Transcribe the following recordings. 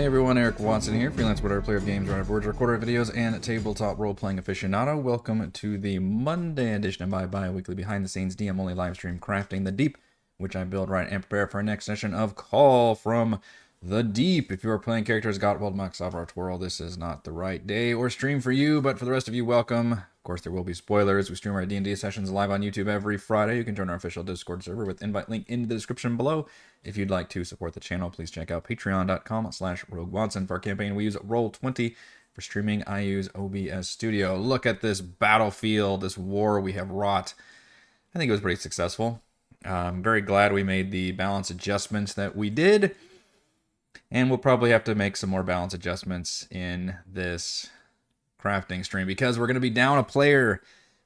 everyone, Eric Watson here, freelance writer, player of games, writer of boards, recorder of videos, and tabletop role-playing aficionado. Welcome to the Monday edition of bi-weekly behind-the-scenes DM-only live stream Crafting the Deep, which I build, write, and prepare for our next session of Call from the Deep. If you are playing characters Gottwald, Max, Savra, Twirl, this is not the right day or stream for you, but for the rest of you, welcome. Of course, there will be spoilers. We stream our D&D sessions live on YouTube every Friday. You can join our official Discord server with invite link in the description below. If you'd like to support the channel, please check out patreon.com/RogueWatson. For our campaign, we use Roll20. For streaming, I use OBS Studio. Look at this battlefield, this war we have wrought. I think it was pretty successful. I'm very glad we made the balance adjustments that we did. And we'll probably have to make some more balance adjustments in this crafting stream because we're going to be down a player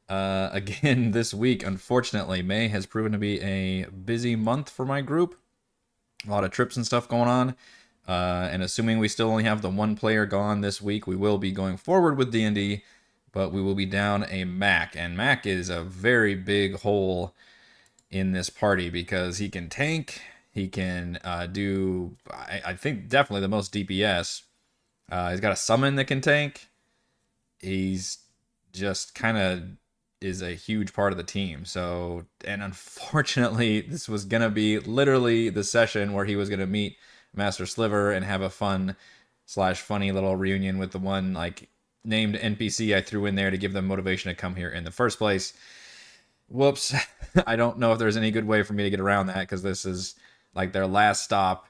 again this week. Unfortunately, May has proven to be a busy month for my group. A lot of trips and stuff going on. And assuming we still only have the one player gone this week, we will be going forward with D&D, but we will be down a Mac. And Mac is a very big hole in this party because he can tank. He can do, I think, definitely the most DPS. He's got a summon that can tank. He's just kind of is a huge part of the team. So, and unfortunately, this was going to be literally the session where he was going to meet Master Sliver and have a fun/funny little reunion with the one like named NPC I threw in there to give them motivation to come here in the first place. Whoops. I don't know if there's any good way for me to get around that because this is like their last stop.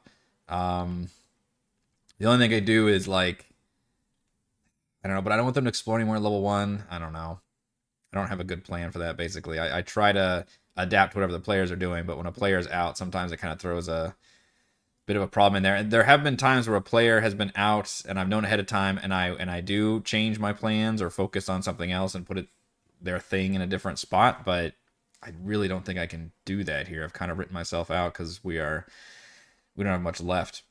The only thing I do is like, I don't know, but I don't want them to explore anymore at level 1. I don't know. I don't have a good plan for that, basically. I try to adapt whatever the players are doing, but when a player's out, sometimes it kind of throws a bit of a problem in there. And there have been times where a player has been out and I've known ahead of time and I do change my plans or focus on something else and put their thing in a different spot, but I really don't think I can do that here. I've kind of written myself out because we don't have much left.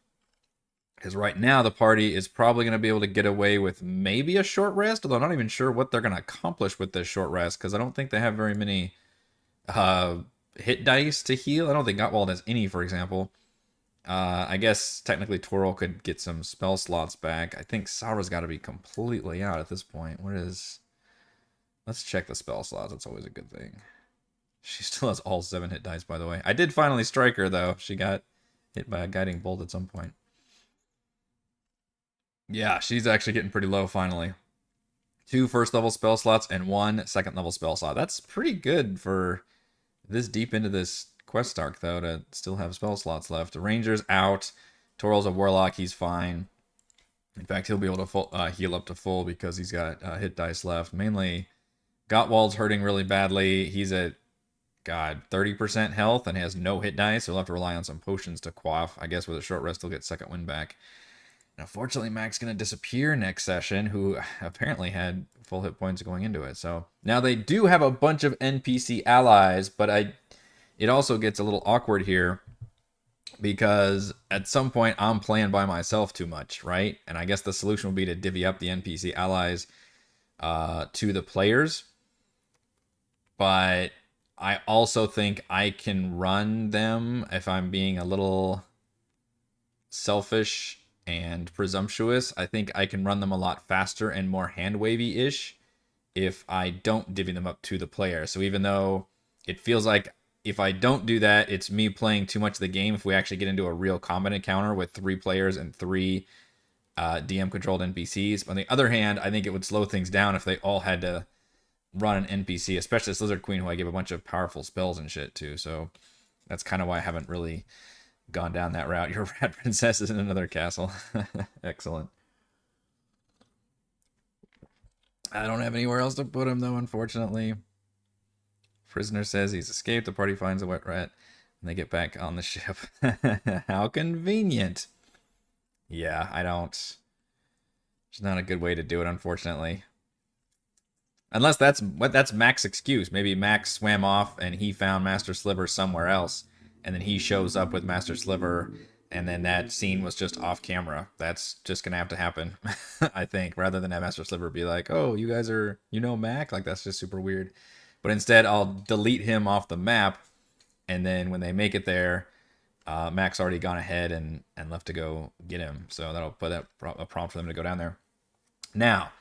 Because right now the party is probably going to be able to get away with maybe a short rest, although I'm not even sure what they're going to accomplish with this short rest because I don't think they have very many hit dice to heal. I don't think Gottwald has any, for example. I guess technically Twirl could get some spell slots back. I think Savra's got to be completely out at this point. Let's check the spell slots. That's always a good thing. She still has all 7 hit dice, by the way. I did finally strike her, though. She got hit by a guiding bolt at some point. Yeah, she's actually getting pretty low, finally. 2 first-level spell slots and 1 second-level spell slot. That's pretty good for this deep into this quest arc, though, to still have spell slots left. The Ranger's out. Toral's a Warlock. He's fine. In fact, he'll be able to heal up to full because he's got hit dice left. Mainly, Gottwald's hurting really badly. He's at 30% health and has no hit dice, so he'll have to rely on some potions to quaff. I guess with a short rest, he'll get second wind back. And unfortunately, Mac's going to disappear next session, who apparently had full hit points going into it. So now they do have a bunch of NPC allies, but it also gets a little awkward here because at some point I'm playing by myself too much, right? And I guess the solution would be to divvy up the NPC allies to the players. But I also think I can run them if I'm being a little selfish and presumptuous. I think I can run them a lot faster and more hand-wavy-ish if I don't divvy them up to the player. So even though it feels like if I don't do that, it's me playing too much of the game. If we actually get into a real combat encounter with 3 players and 3 DM-controlled NPCs. But on the other hand, I think it would slow things down if they all had to run an NPC, especially this Lizard Queen, who I give a bunch of powerful spells and shit to. So that's kind of why I haven't really gone down that route. Your Rat Princess is in another castle. Excellent. I don't have anywhere else to put him, though, unfortunately. Prisoner says he's escaped. The party finds a wet rat, and they get back on the ship. How convenient. Yeah, it's not a good way to do it, unfortunately. Unless that's Mac's excuse. Maybe Max swam off and he found Master Sliver somewhere else, and then he shows up with Master Sliver, and then that scene was just off camera. That's just gonna have to happen, I think, rather than have Master Sliver be like, "Oh, you guys are, Mac?" Like, that's just super weird. But instead, I'll delete him off the map, and then when they make it there, Mac's already gone ahead and left to go get him. So that'll put a prompt for them to go down there. Now,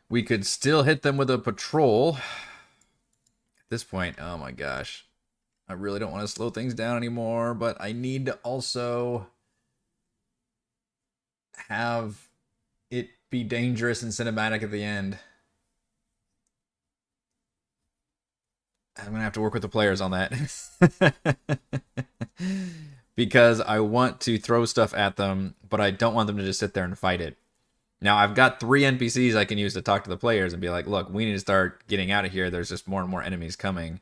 we could still hit them with a patrol. At this point, oh my gosh. I really don't want to slow things down anymore, but I need to also have it be dangerous and cinematic at the end. I'm going to have to work with the players on that. Because I want to throw stuff at them, but I don't want them to just sit there and fight it. Now, I've got 3 NPCs I can use to talk to the players and be like, look, we need to start getting out of here. There's just more and more enemies coming.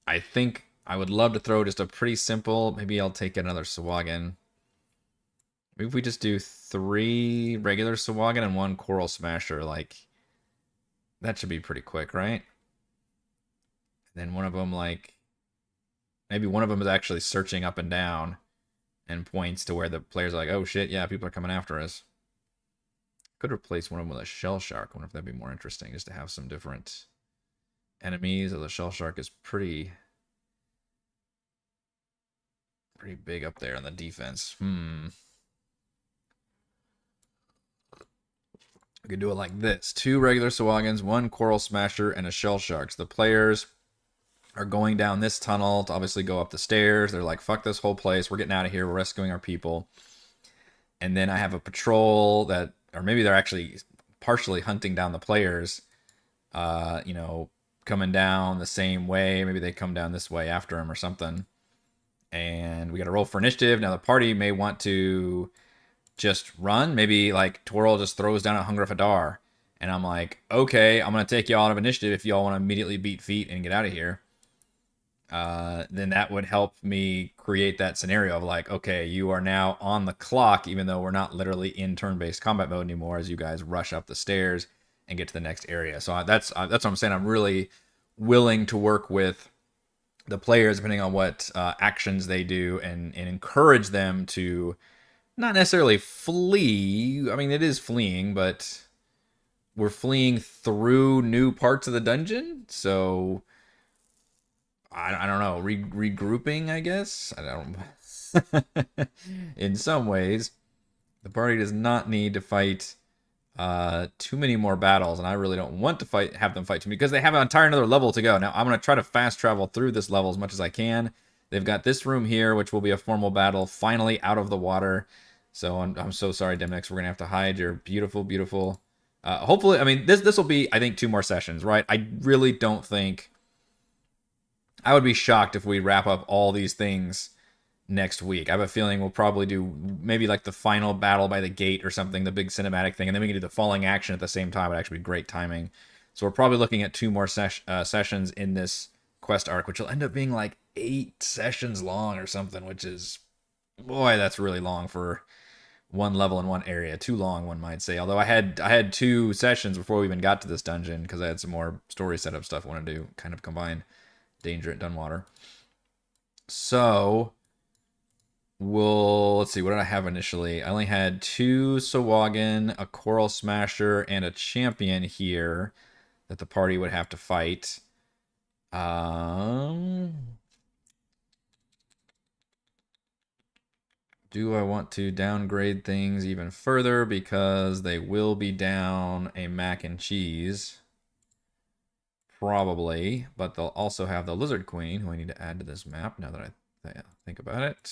I think I would love to throw just a pretty simple, maybe I'll take another Sahuagin. Maybe if we just do 3 regular Sahuagin and 1 Coral Smasher, like, that should be pretty quick, right? And then one of them, like, maybe one of them is actually searching up and down and points to where the players are like, oh shit, yeah, people are coming after us. Could replace one of them with a shell shark. I wonder if that'd be more interesting, just to have some different enemies. The shell shark is pretty big up there on the defense. We could do it like this: 2 regular Sahuagins, 1 Coral Smasher, and a shell shark. So the players are going down this tunnel to obviously go up the stairs. They're like, fuck this whole place. We're getting out of here. We're rescuing our people. And then I have a patrol that, or maybe they're actually partially hunting down the players, you know, coming down the same way. Maybe they come down this way after them or something. And we got to roll for initiative. Now the party may want to just run. Maybe like Twirl just throws down a Hunger Fadar. And I'm like, okay, I'm going to take y'all out of initiative if y'all want to immediately beat feet and get out of here. Then that would help me create that scenario of like, okay, you are now on the clock, even though we're not literally in turn-based combat mode anymore, as you guys rush up the stairs and get to the next area. So that's what I'm saying. I'm really willing to work with the players depending on what actions they do and encourage them to not necessarily flee. I mean, it is fleeing, but we're fleeing through new parts of the dungeon. So I don't know, regrouping, I guess. I don't. In some ways, the party does not need to fight too many more battles, and I really don't want to have them fight too many because they have an entire another level to go. Now I'm gonna try to fast travel through this level as much as I can. They've got this room here, which will be a formal battle, finally out of the water. So I'm so sorry, Demnex. We're gonna have to hide your beautiful, beautiful. Hopefully, I mean this will be, I think, 2 more sessions, right? I really don't think. I would be shocked if we wrap up all these things next week. I have a feeling we'll probably do maybe like the final battle by the gate or something, the big cinematic thing, and then we can do the falling action at the same time. It'd actually be great timing. So we're probably looking at 2 more sessions in this quest arc, which will end up being like 8 sessions long or something, which is, boy, that's really long for one level in one area. Too long, one might say. Although I had 2 sessions before we even got to this dungeon because I had some more story setup stuff I wanted to do, kind of combine Danger at Dunwater. So let's see, what did I have initially? I only had 2 Sahuagin, a Coral Smasher, and a champion here that the party would have to fight. Do I want to downgrade things even further because they will be down a mac and cheese? Probably, but they'll also have the Lizard Queen, who I need to add to this map now that I think about it.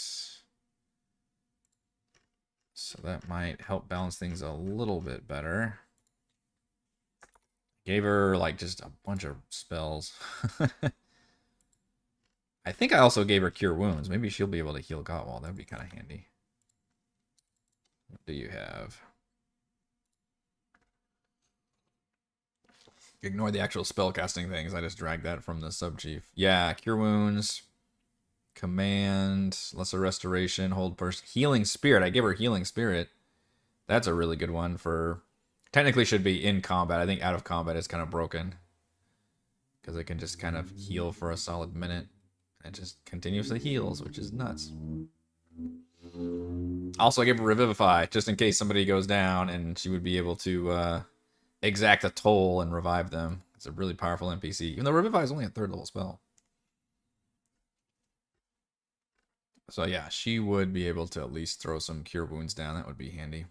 So that might help balance things a little bit better. Gave her, like, just a bunch of spells. I think I also gave her Cure Wounds. Maybe she'll be able to heal Gottwall. That'd be kind of handy. What do you have? Ignore the actual spell casting things. I just dragged that from the sub-chief. Yeah, Cure Wounds. Command. Lesser Restoration. Hold Person. Healing Spirit. I give her Healing Spirit. That's a really good one for... Technically should be in combat. I think out of combat is kind of broken. Because it can just kind of heal for a solid minute. And it just continuously heals, which is nuts. Also, I give her Revivify, just in case somebody goes down, and she would be able to... exact a toll and revive them. It's a really powerful NPC. Even though Revivify is only a 3rd level spell. So yeah, she would be able to at least throw some cure wounds down. That would be handy.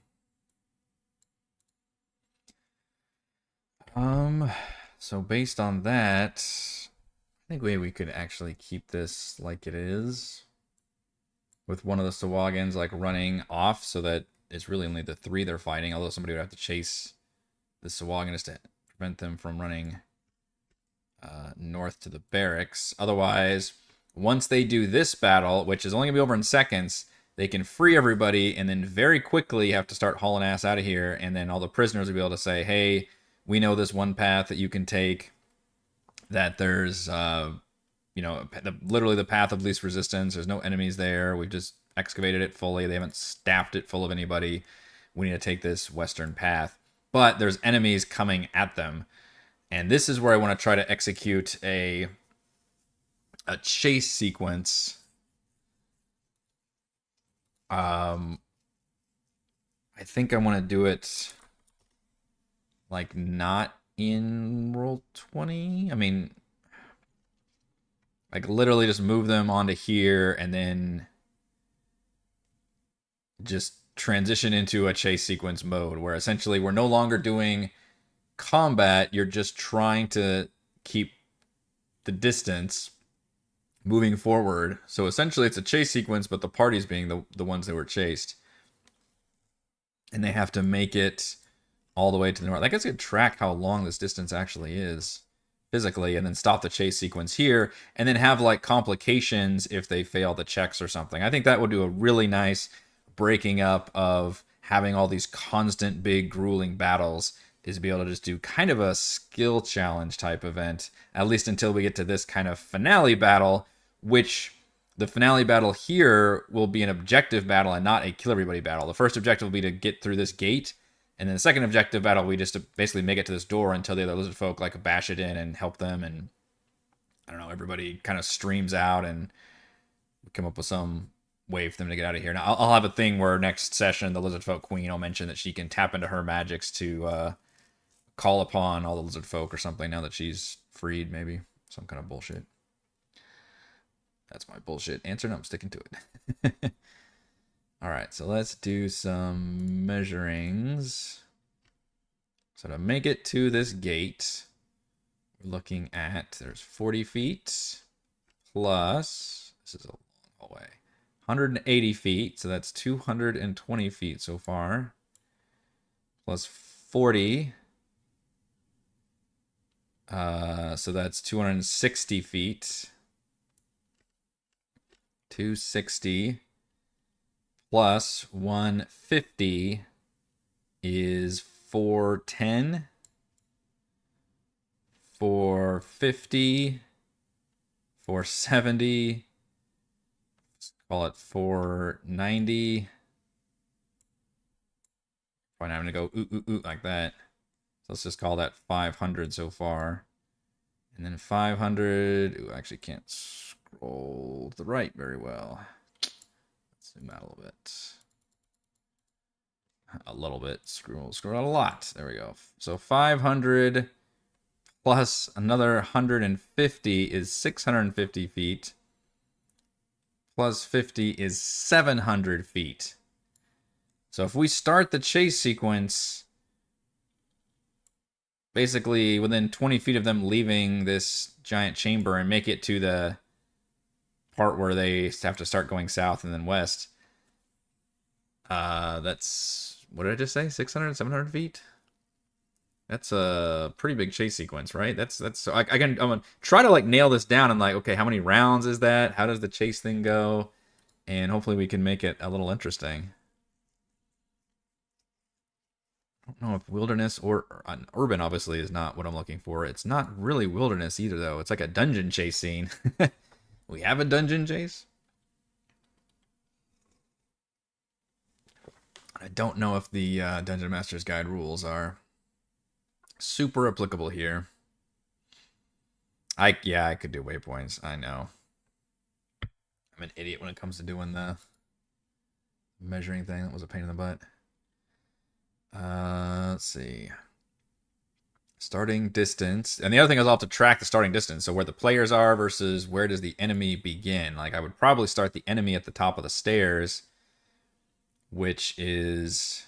Um, so based on that, I think we could actually keep this like it is, with one of the Sahuagins like running off, so that it's really only the three they're fighting. Although somebody would have to chase the Sahuagin to prevent them from running north to the barracks. Otherwise, once they do this battle, which is only gonna be over in seconds, they can free everybody and then very quickly have to start hauling ass out of here. And then all the prisoners will be able to say, "Hey, we know this one path that you can take. That there's, literally the path of least resistance. There's no enemies there. We've just excavated it fully. They haven't staffed it full of anybody. We need to take this western path. But there's enemies coming at them." And this is where I want to try to execute a chase sequence. I think I want to do it like not in roll 20. I mean, like literally just move them onto here and then just transition into a chase sequence mode where essentially we're no longer doing combat. You're just trying to keep the distance moving forward. So essentially it's a chase sequence, but the party's being the ones that were chased. And they have to make it all the way to the north. I guess you could track how long this distance actually is physically and then stop the chase sequence here and then have like complications if they fail the checks or something. I think that would do a really nice breaking up of having all these constant big grueling battles, is be able to just do kind of a skill challenge type event, at least until we get to this kind of finale battle, which the finale battle here will be an objective battle and not a kill everybody battle. The first objective will be to get through this gate, and then the second objective battle, we just to basically make it to this door until the other lizard folk like bash it in and help them, and I don't know, everybody kind of streams out and we come up with some way for them to get out of here. Now I'll have a thing where next session the lizard folk queen will mention that she can tap into her magics to call upon all the lizard folk or something now that she's freed, maybe some kind of bullshit. That's my bullshit answer, and I'm sticking to it. All right, so let's do some measurings. So to make it to this gate, we're looking at, there's 40 feet plus, this is a long hallway, 180 feet, so that's 220 feet so far, plus 40, so that's 260 feet, 260 plus 150 is 410, 450, 470, let's call it 490. Probably not going to go ooh like that. So let's just call that 500 so far. And then 500, ooh, I actually can't scroll to the right very well. Let's zoom out a little bit. A little bit. Scroll out a lot. There we go. So 500 plus another 150 is 650 feet. Plus 50 is 700 feet. So if we start the chase sequence, basically within 20 feet of them leaving this giant chamber and make it to the part where they have to start going south and then west, that's, what did I just say? 600, 700 feet? That's a pretty big chase sequence, right? That's so I'm gonna try to like nail this down and like, okay, how many rounds is that? How does the chase thing go? And hopefully we can make it a little interesting. I don't know if wilderness or urban obviously is not what I'm looking for. It's not really wilderness either though. It's like a dungeon chase scene. We have a dungeon chase? I don't know if the Dungeon Master's Guide rules are super applicable here. I could do waypoints. I know. I'm an idiot when it comes to doing the measuring thing. That was a pain in the butt. Let's see. Starting distance. And the other thing is I'll have to track the starting distance. So where the players are versus where does the enemy begin. Like I would probably start the enemy at the top of the stairs, which is...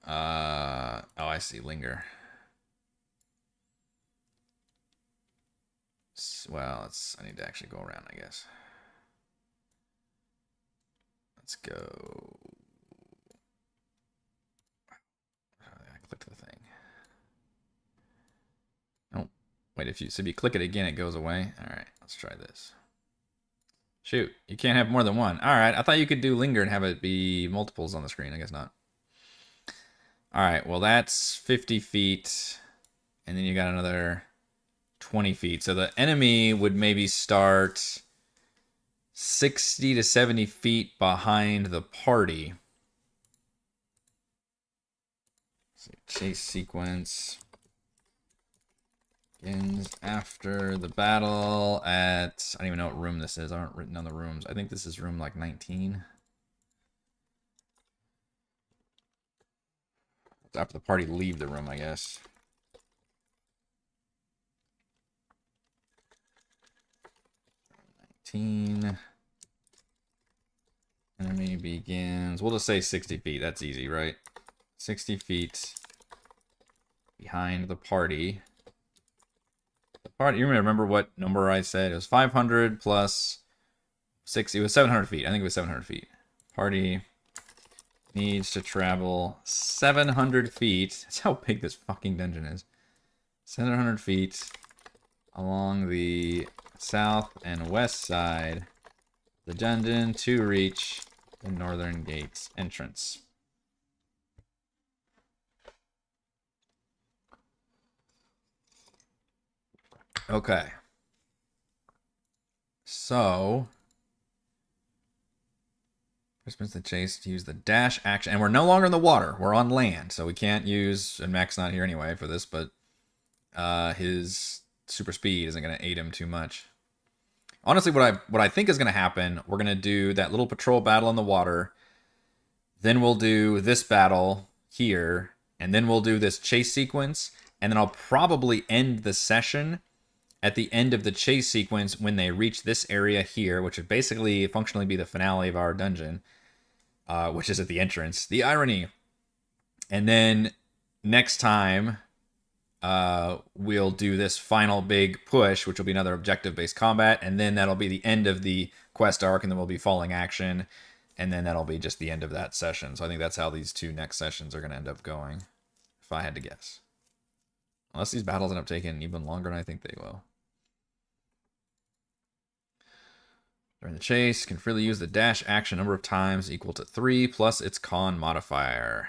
oh, I see. Linger. Well, I need to actually go around, I guess. Let's go. I clicked the thing. Oh, wait, if you click it again, it goes away. All right, let's try this. Shoot, you can't have more than one. All right, I thought you could do linger and have it be multiples on the screen. I guess not. All right, well, that's 50 feet. And then you got another 20 feet. So the enemy would maybe start 60 to 70 feet behind the party. So chase sequence begins after the battle at... I don't even know what room this is. I aren't written on the rooms. I think this is room like 19. It's after the party leave the room, I guess. Enemy begins. We'll just say 60 feet. That's easy, right? 60 feet behind the party. The party. You remember what number I said? It was 500 plus 60. It was 700 feet. I think it was 700 feet. Party needs to travel 700 feet. That's how big this fucking dungeon is. 700 feet along the south and west side of the dungeon to reach the northern gate's entrance. Okay. So, participants the chase to use the dash action. And we're no longer in the water. We're on land. So we can't use, and Mac's not here anyway for this, but his super speed isn't going to aid him too much. Honestly, what I think is going to happen, we're going to do that little patrol battle in the water. Then we'll do this battle here. And then we'll do this chase sequence. And then I'll probably end the session at the end of the chase sequence when they reach this area here, which would basically functionally be the finale of our dungeon, which is at the entrance. The irony. And then next time, we'll do this final big push, which will be another objective-based combat, and then that'll be the end of the quest arc, and then we'll be falling action, and then that'll be just the end of that session. So I think that's how these two next sessions are going to end up going, if I had to guess. Unless these battles end up taking even longer than I think they will. During the chase, can freely use the dash action number of times equal to 3 plus its con modifier.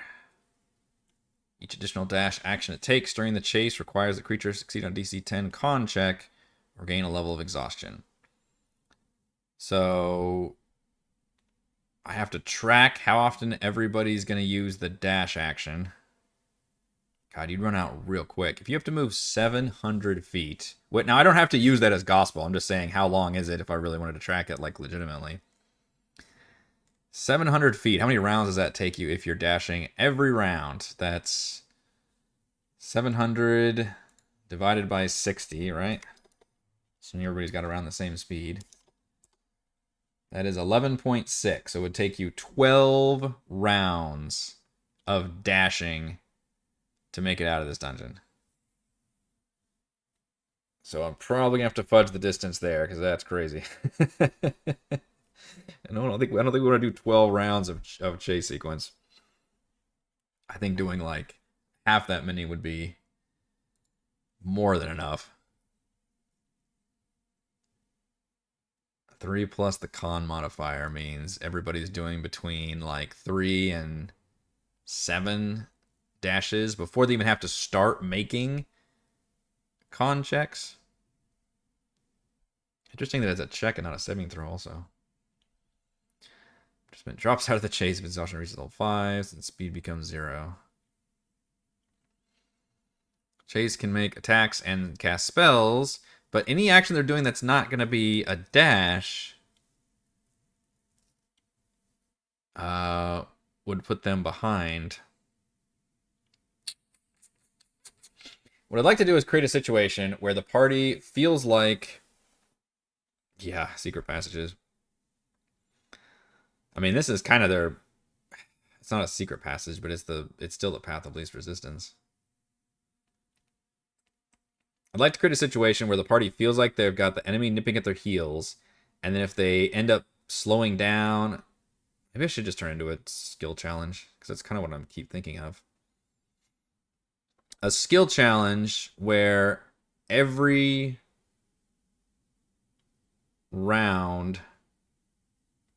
Each additional dash action it takes during the chase requires the creature succeed on DC 10 con check or gain a level of exhaustion. So I have to track how often everybody's going to use the dash action. God, you'd run out real quick. If you have to move 700 feet... Wait, now, I don't have to use that as gospel. I'm just saying how long is it if I really wanted to track it, like, legitimately. 700 feet. How many rounds does that take you if you're dashing every round? That's 700 divided by 60, right? So everybody's got around the same speed. That is 11.6. So it would take you 12 rounds of dashing to make it out of this dungeon. So I'm probably gonna have to fudge the distance there because that's crazy. And I don't think we want to do 12 rounds of chase sequence. I think doing like half that many would be more than enough. 3 plus the con modifier means everybody's doing between like 3 and 7 dashes before they even have to start making con checks. Interesting that it's a check and not a saving throw also. Participant drops out of the chase if exhaustion reaches level 5, and speed becomes 0. Chase can make attacks and cast spells, but any action they're doing that's not going to be a dash would put them behind. What I'd like to do is create a situation where the party feels like, yeah, secret passages. I mean, this is kind of their. It's not a secret passage, but it's still the path of least resistance. I'd like to create a situation where the party feels like they've got the enemy nipping at their heels, and then if they end up slowing down, maybe I should just turn into a skill challenge, because that's kind of what I keep thinking of. A skill challenge where every round,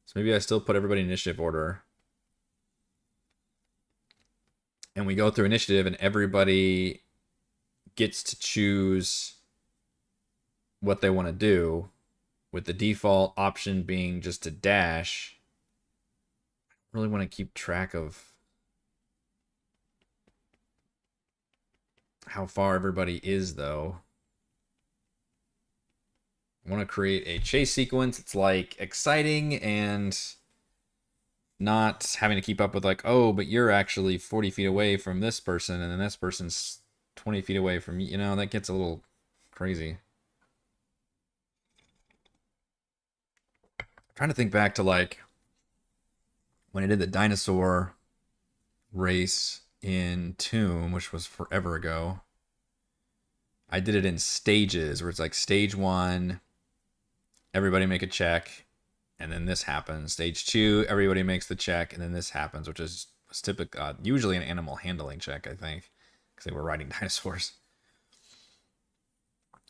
so maybe I still put everybody in initiative order, and we go through initiative, and everybody gets to choose what they want to do, with the default option being just to dash. I really want to keep track of how far everybody is, though. I want to create a chase sequence. It's like exciting and not having to keep up with like, oh, but you're actually 40 feet away from this person, and then this person's 20 feet away from you. That gets a little crazy. I'm trying to think back to like when I did the dinosaur race in Tomb, which was forever ago. I did it in stages where it's like stage 1, everybody make a check, and then this happens. Stage 2, everybody makes the check, and then this happens, which is typical, usually an animal handling check, I think, because they were riding dinosaurs.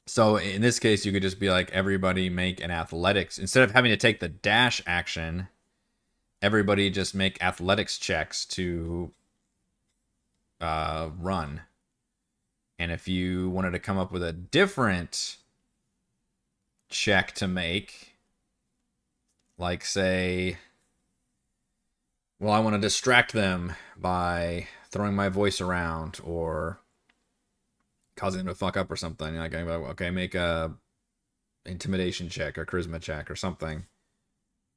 So in this case, you could just be like, everybody make an athletics. Instead of having to take the dash action, everybody just make athletics checks to run. And if you wanted to come up with a different check to make, like say, well, I want to distract them by throwing my voice around or causing them to fuck up or something. Like, okay, make a intimidation check or charisma check or something.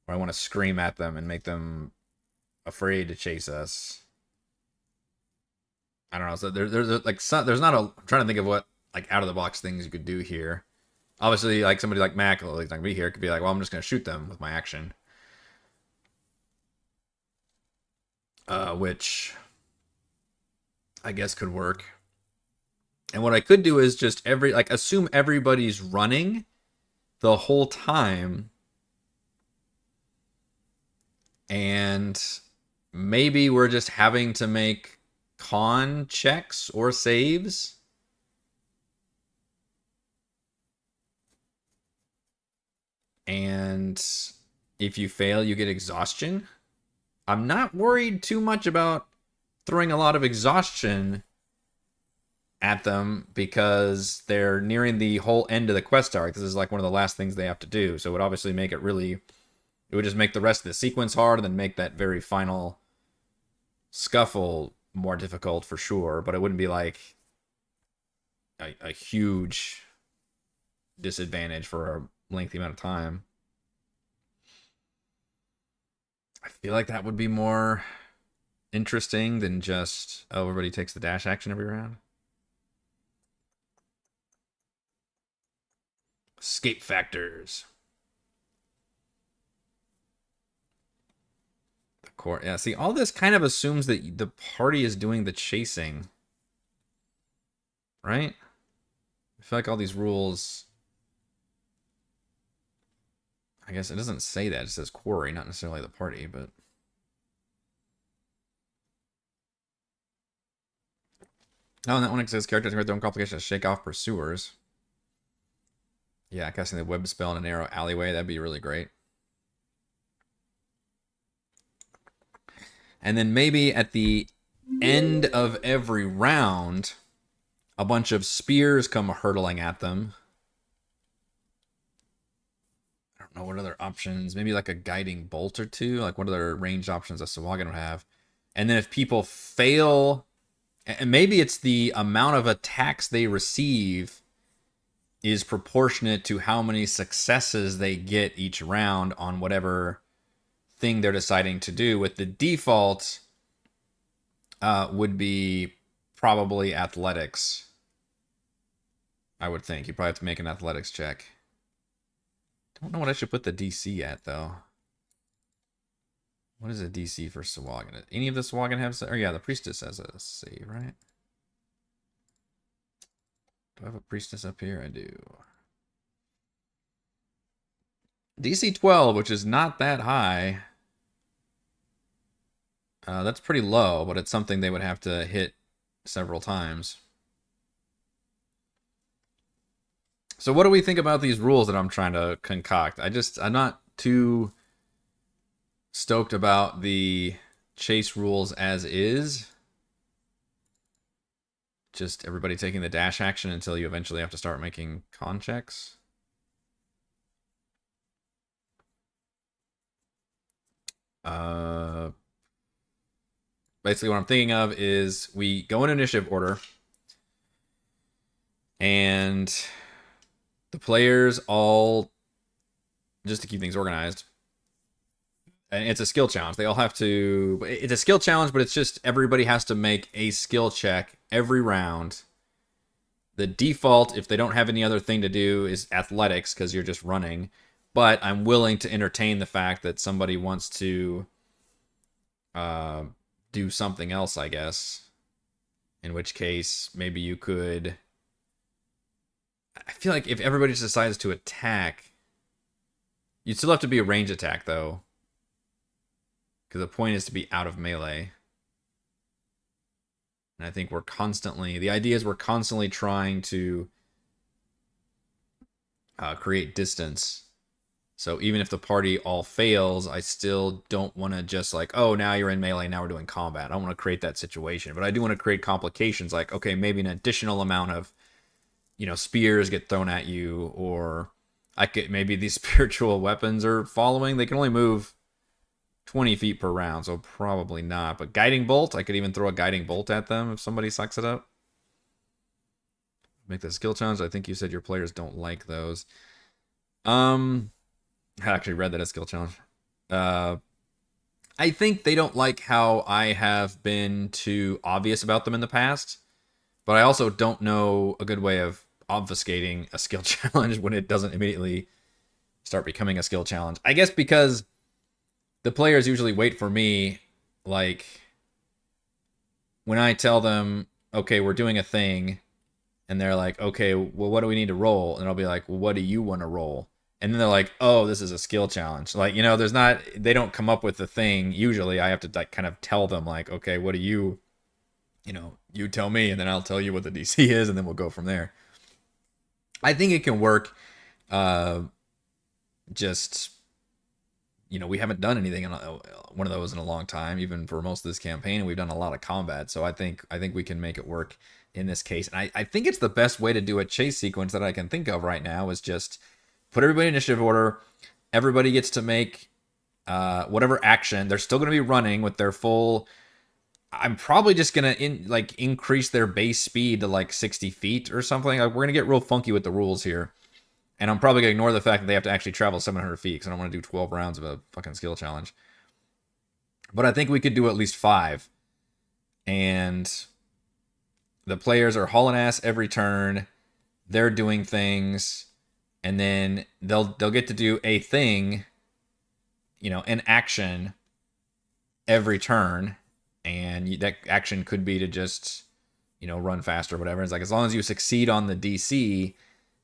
Or I want to scream at them and make them afraid to chase us. I don't know. So there's like there's not a. I'm trying to think of what like out of the box things you could do here. Obviously, like somebody like Mac, who's not gonna be here, could be like, well, I'm just gonna shoot them with my action, which I guess could work. And what I could do is just assume everybody's running the whole time, and maybe we're just having to make con checks or saves. And if you fail, you get exhaustion. I'm not worried too much about throwing a lot of exhaustion at them because they're nearing the whole end of the quest arc. This is like one of the last things they have to do. So it would obviously make it really... It would just make the rest of the sequence hard and then make that very final scuffle more difficult for sure. But it wouldn't be like a huge disadvantage for a lengthy amount of time. I feel like that would be more interesting than just, oh, everybody takes the dash action every round. Escape factors. The core. Yeah, see, all this kind of assumes that the party is doing the chasing. Right? I feel like all these rules... I guess it doesn't say that. It says quarry, not necessarily the party, but... Oh, and that one it says characters with their own complications shake off pursuers. Yeah, casting the web spell in a narrow alleyway, that'd be really great. And then maybe at the end of every round, a bunch of spears come hurtling at them. I don't know what other options. Maybe like a guiding bolt or two. Like what other ranged options a Sahuagin would have. And then if people fail, and maybe it's the amount of attacks they receive is proportionate to how many successes they get each round on whatever thing they're deciding to do. With the default would be probably athletics. I would think. You probably have to make an athletics check. Don't know what I should put the DC at, though. What is a DC for Sahuagin? Any of the Sahuagin have... Or yeah, the Priestess has a save, right? Do I have a Priestess up here? I do. DC 12, which is not that high. That's pretty low, but it's something they would have to hit several times. So what do we think about these rules that I'm trying to concoct? I'm not too stoked about the chase rules as is. Just everybody taking the dash action until you eventually have to start making con checks. Basically what I'm thinking of is we go in initiative order, and the players all, just to keep things organized, and it's a skill challenge. They all have to, it's a skill challenge, but it's just everybody has to make a skill check every round. The default, if they don't have any other thing to do, is athletics, because you're just running. But I'm willing to entertain the fact that somebody wants to do something else, I guess. In which case, maybe you could... I feel like if everybody just decides to attack, you'd still have to be a range attack, though. Because the point is to be out of melee. And I think we're constantly... The idea is we're constantly trying to create distance. So even if the party all fails, I still don't want to just like, oh, now you're in melee, now we're doing combat. I don't want to create that situation. But I do want to create complications like, okay, maybe an additional amount of, spears get thrown at you, or maybe these spiritual weapons are following. They can only move 20 feet per round, so probably not. But guiding bolt, I could even throw a guiding bolt at them if somebody sucks it up. Make the skill challenge. I think you said your players don't like those. I actually read that as skill challenge. I think they don't like how I have been too obvious about them in the past, but I also don't know a good way of obfuscating a skill challenge when it doesn't immediately start becoming a skill challenge. I guess because the players usually wait for me, like, when I tell them, okay, we're doing a thing, and they're like, okay, well, what do we need to roll? And I'll be like, well, what do you want to roll? And then they're like, oh, this is a skill challenge. Like, they don't come up with the thing. Usually I have to like kind of tell them like, okay, what do you tell me, and then I'll tell you what the DC is, and then we'll go from there. I think it can work. We haven't done anything in one of those in a long time, even for most of this campaign, and we've done a lot of combat. So I think we can make it work in this case. And I think it's the best way to do a chase sequence that I can think of right now is just put everybody in initiative order. Everybody gets to make whatever action. They're still going to be running with their full... I'm probably just going to increase their base speed to like 60 feet or something. We're going to get real funky with the rules here. And I'm probably going to ignore the fact that they have to actually travel 700 feet because I don't want to do 12 rounds of a fucking skill challenge. But I think we could do at least 5. And the players are hauling ass every turn. They're doing things. And then they'll get to do a thing, an action every turn. And that action could be to just, run faster or whatever. It's like, as long as you succeed on the DC,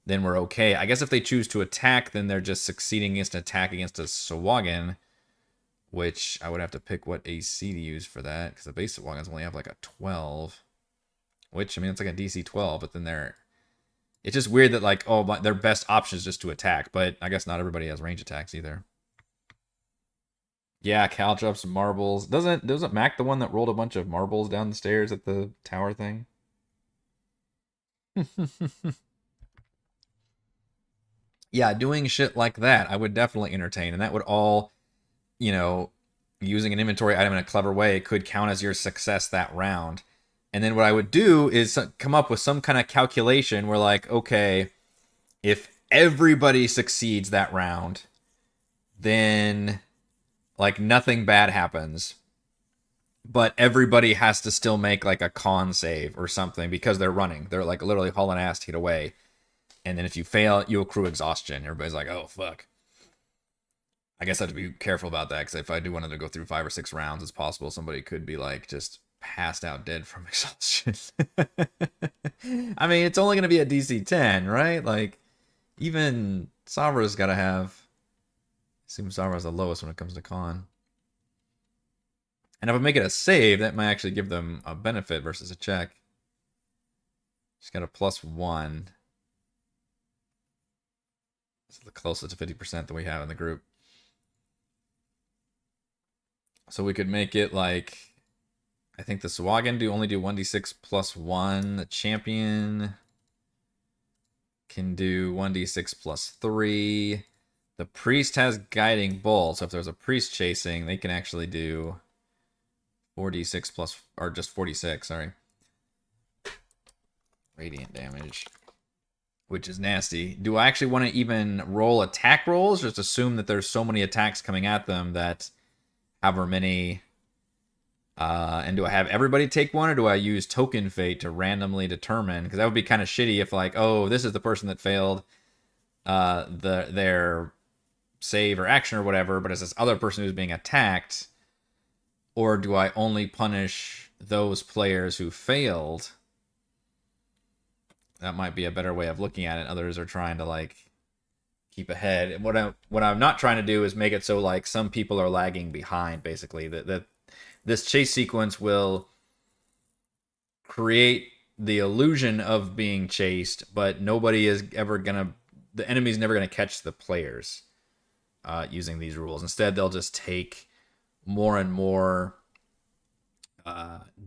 then we're okay. I guess if they choose to attack, then they're just succeeding against an attack against a Sahuagin, which I would have to pick what AC to use for that, because the base Sahuagins only have like a 12, which, it's like a DC 12, but then it's just weird that like, their best option is just to attack, but I guess not everybody has range attacks either. Yeah, Cal dropped some marbles. Doesn't Mac the one that rolled a bunch of marbles down the stairs at the tower thing? Yeah, doing shit like that, I would definitely entertain. And that would all, using an inventory item in a clever way could count as your success that round. And then what I would do is come up with some kind of calculation where like, okay, if everybody succeeds that round, then like nothing bad happens. But everybody has to still make like a con save or something because they're running. They're like literally hauling ass to get away. And then if you fail, you accrue exhaustion. Everybody's like, oh, fuck. I guess I have to be careful about that, because if I do want to go through 5 or 6 rounds, it's possible somebody could be like just passed out dead from exhaustion. I mean, it's only going to be a DC 10, right? Like, even Savra's got to have. I assume Savra's the lowest when it comes to con. And if I make it a save, that might actually give them a benefit versus a check. She's got a +1. It's the closest to 50% that we have in the group. So we could make it like, I think the Sahuagin only do 1d6 +1. The champion can do 1d6 +3. The priest has guiding bolt, so if there's a priest chasing, they can actually do 4d6 plus, or just 46, sorry. Radiant damage, which is nasty. Do I actually want to even roll attack rolls? Just assume that there's so many attacks coming at them that however many. And do I have everybody take one, or do I use token fate to randomly determine? Because that would be kind of shitty if, like, oh, this is the person that failed their save or action or whatever, but it's this other person who's being attacked. Or do I only punish those players who failed? That might be a better way of looking at it. Others are trying to, like, keep ahead. And what I'm not trying to do is make it so, like, some people are lagging behind, basically. That this chase sequence will create the illusion of being chased, but nobody is ever gonna. The enemy's never gonna catch the players using these rules. Instead, they'll just take more and more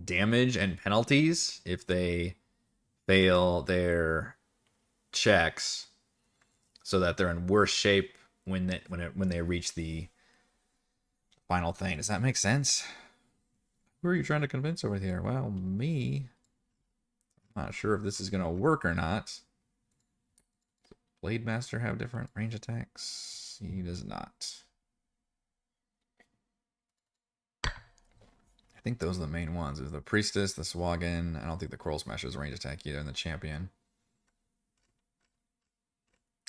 damage and penalties if they fail their checks, so that they're in worse shape when they reach the final thing. Does that make sense? Who are you trying to convince over here? Well, me. I'm not sure if this is going to work or not. Blade Master have different range attacks? He does not. I think those are the main ones. There's the Priestess, the Sahuagin. I don't think the Coral Smasher is range attack either, and the Champion.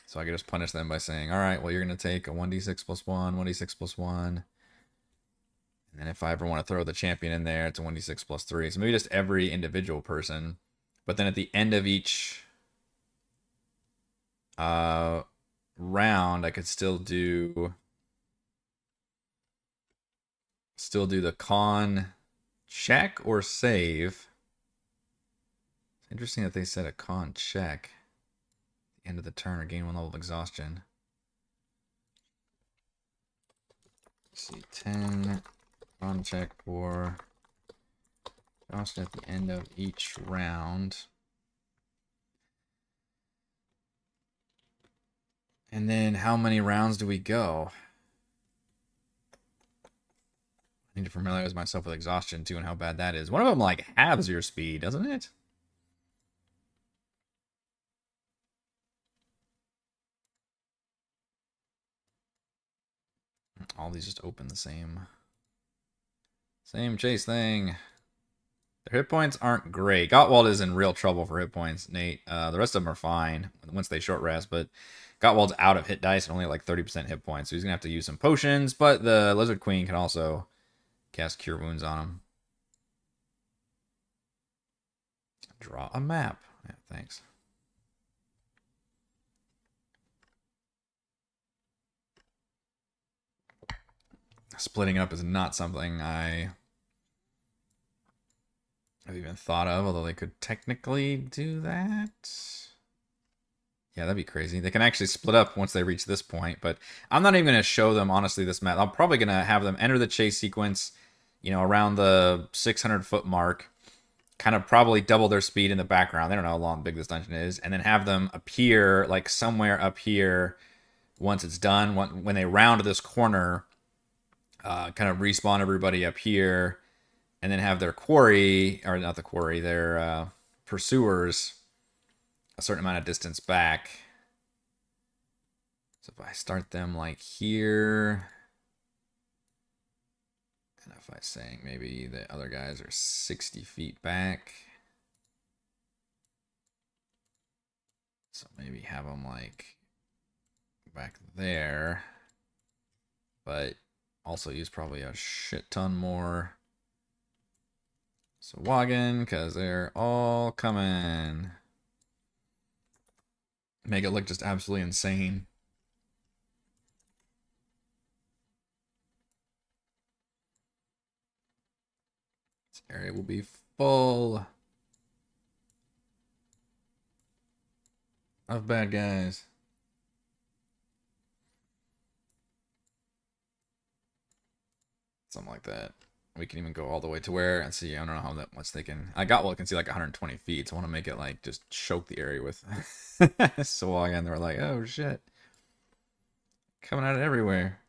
So I could just punish them by saying, alright, well, you're going to take a 1d6 +1, 1d6 +1. And then if I ever want to throw the champion in there, it's a 1d6 +3. So maybe just every individual person. But then at the end of each round, I could still do the con check or save. It's interesting that they said a con check at the end of the turn, or gain 1 level of exhaustion. Let's see, 10 con check for exhaustion at the end of each round. And then how many rounds do we go? I need to familiarize myself with exhaustion too and how bad that is. One of them like halves your speed, doesn't it? All these just open the same chase thing. Their hit points aren't great. Gottwald is in real trouble for hit points, Nate. The rest of them are fine once they short rest, but Gottwald's out of hit dice and only like 30% hit points, so he's going to have to use some potions, but the Lizard Queen can also cast Cure Wounds on him. Draw a map. Yeah, thanks. Splitting up is not something I've even thought of, although they could technically do that. Yeah, that'd be crazy. They can actually split up once they reach this point, but I'm not even going to show them, honestly, this map. I'm probably going to have them enter the chase sequence, you know, around the 600-foot mark, kind of probably double their speed in the background. They don't know how long big this dungeon is, and then have them appear, like, somewhere up here once it's done. When they round this corner, kind of respawn everybody up here, and then have their quarry, or not the quarry, their pursuers a certain amount of distance back. So if I start them like here, and if I'm saying maybe the other guys are 60 feet back, So maybe have them like back there, but also use probably a shit ton more Sahuagin because they're all coming. Make it look just absolutely insane. This area will be full of bad guys. Something like that. We can even go all the way to where and see. I don't know how that much they can. I got, well, I can see like 120 feet. So I want to make it like just choke the area with. So again, they're like, oh shit, coming out of everywhere.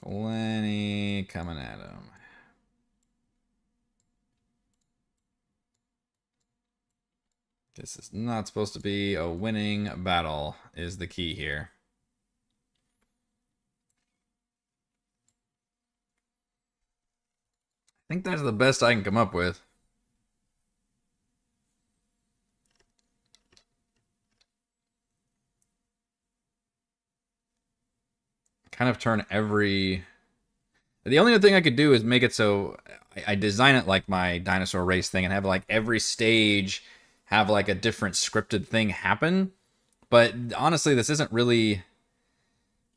Plenty coming at them. This is not supposed to be a winning battle, is the key here. I think that's the best I can come up with. Kind of turn every... The only other thing I could do is make it so I design it like my dinosaur race thing and have like every stage have like a different scripted thing happen. But honestly, this isn't really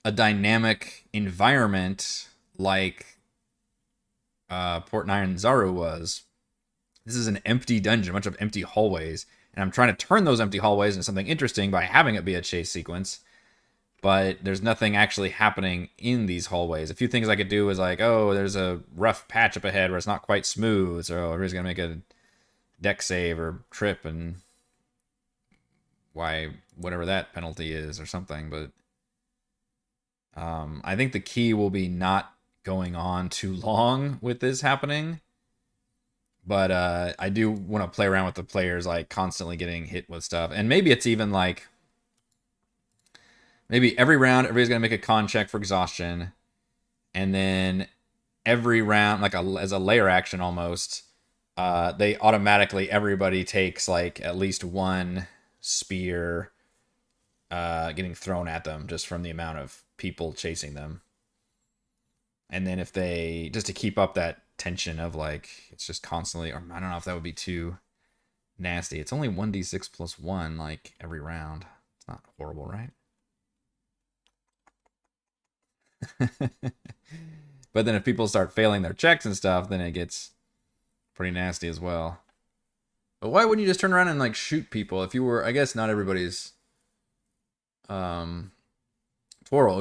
a dynamic environment like Port Nyanzaru was. This is an empty dungeon, a bunch of empty hallways, and I'm trying to turn those empty hallways into something interesting by having it be a chase sequence. But there's nothing actually happening in these hallways. A few things I could do is like, oh, there's a rough patch up ahead where it's not quite smooth, so everybody's gonna make a deck save or trip and why whatever that penalty is or something. But I think the key will be not going on too long with this happening. But I do want to play around with the players, like constantly getting hit with stuff. And maybe it's even like, maybe every round, everybody's going to make a con check for exhaustion. And then every round, like as a layer action almost, they automatically, everybody takes like at least one spear getting thrown at them just from the amount of people chasing them. And then if they, just to keep up that tension of like, it's just constantly, or I don't know if that would be too nasty. It's only 1d6 plus 1 like every round. It's not horrible, right? But then if people start failing their checks and stuff, then it gets pretty nasty as well. But why wouldn't you just turn around and like shoot people if you were, I guess not everybody's Toro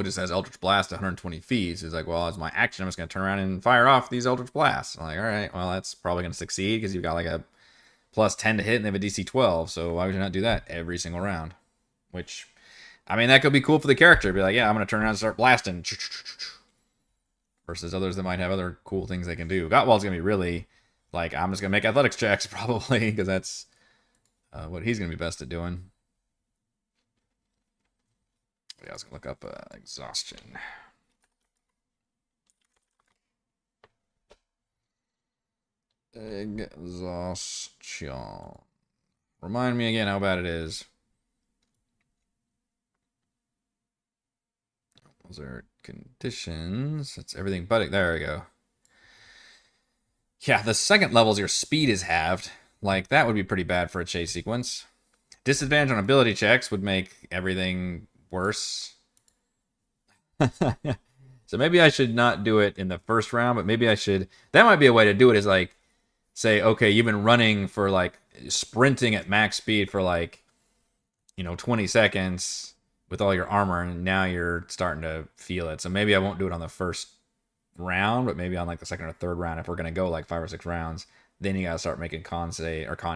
just has Eldritch Blast 120 feet. So he's like, well, as my action, I'm just going to turn around and fire off these Eldritch Blasts. I'm like, all right, well, that's probably going to succeed because you've got like a plus 10 to hit and they have a DC 12. So why would you not do that every single round? Which, I mean, that could be cool for the character. Be like, yeah, I'm going to turn around and start blasting. Versus others that might have other cool things they can do. Gottwald's going to be really, like, I'm just going to make athletics checks probably because that's what he's going to be best at doing. Yeah, I was going to look up exhaustion. Exhaustion. Remind me again how bad it is. Those are conditions. That's everything but it. There we go. Yeah, the second levels, your speed is halved. Like, that would be pretty bad for a chase sequence. Disadvantage on ability checks would make everything worse. So maybe I should not do it in the first round, but maybe I should. That might be a way to do it, is like, say, okay, you've been running for like, sprinting at max speed for like, 20 seconds with all your armor, and now you're starting to feel it. So maybe I won't do it on the first round, but maybe on like the second or third round, if we're going to go like 5 or 6 rounds, then you got to start making con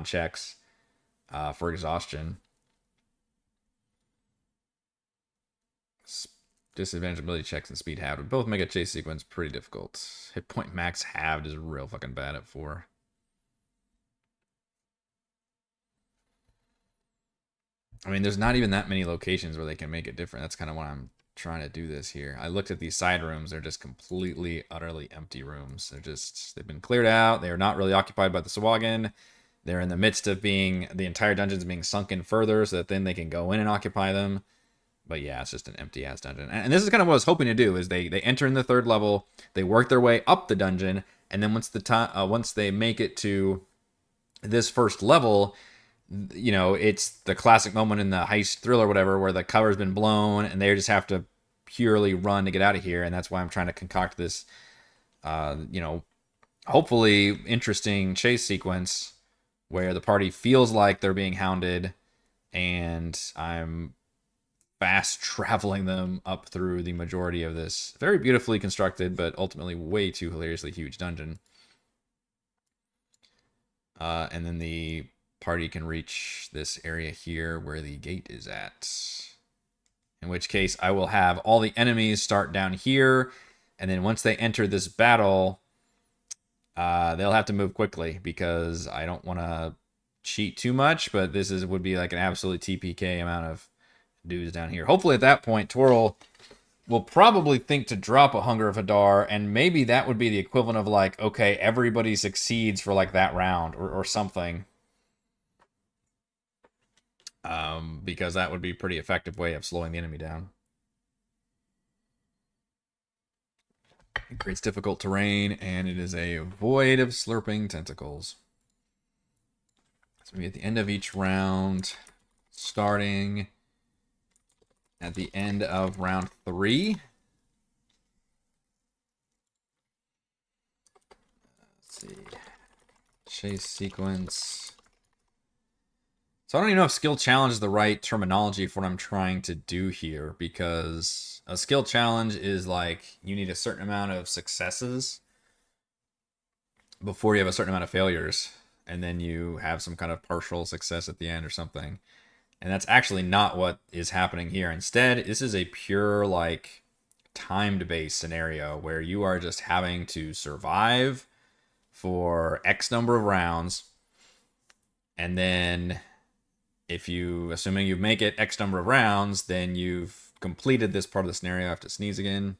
checks for exhaustion. Disadvantage ability checks and speed halved would both make a chase sequence pretty difficult. Hit point max halved is real fucking bad at 4. I mean, there's not even that many locations where they can make it different. That's kind of what I'm trying to do this here. I looked at these side rooms. They're just completely, utterly empty rooms. They've been cleared out. They are not really occupied by the Sahuagin. They're in the midst of the entire dungeon's being sunken further so that then they can go in and occupy them. But yeah, it's just an empty-ass dungeon. And this is kind of what I was hoping to do, is they enter in the 3rd level, they work their way up the dungeon, and then once they make it to this 1st level, you know, it's the classic moment in the heist thriller or whatever where the cover's been blown and they just have to purely run to get out of here. And that's why I'm trying to concoct this, you know, hopefully interesting chase sequence where the party feels like they're being hounded and I'm fast traveling them up through the majority of this very beautifully constructed but ultimately way too hilariously huge dungeon. And then the party can reach this area here where the gate is at. In which case I will have all the enemies start down here, and then once they enter this battle, they'll have to move quickly because I don't want to cheat too much, but this would be like an absolutely TPK amount of dudes down here. Hopefully at that point, Twirl will probably think to drop a Hunger of Hadar, and maybe that would be the equivalent of like, okay, everybody succeeds for like that round or something. Because that would be a pretty effective way of slowing the enemy down. It creates difficult terrain, and it is a void of slurping tentacles. So maybe at the end of each round, starting at the end of round 3. Let's see. Chase sequence. So I don't even know if skill challenge is the right terminology for what I'm trying to do here, because a skill challenge is like you need a certain amount of successes before you have a certain amount of failures, and then you have some kind of partial success at the end or something. And that's actually not what is happening here. Instead, this is a pure like timed-based scenario where you are just having to survive for X number of rounds, and then assuming you make it X number of rounds, then you've completed this part of the scenario. I have to sneeze again.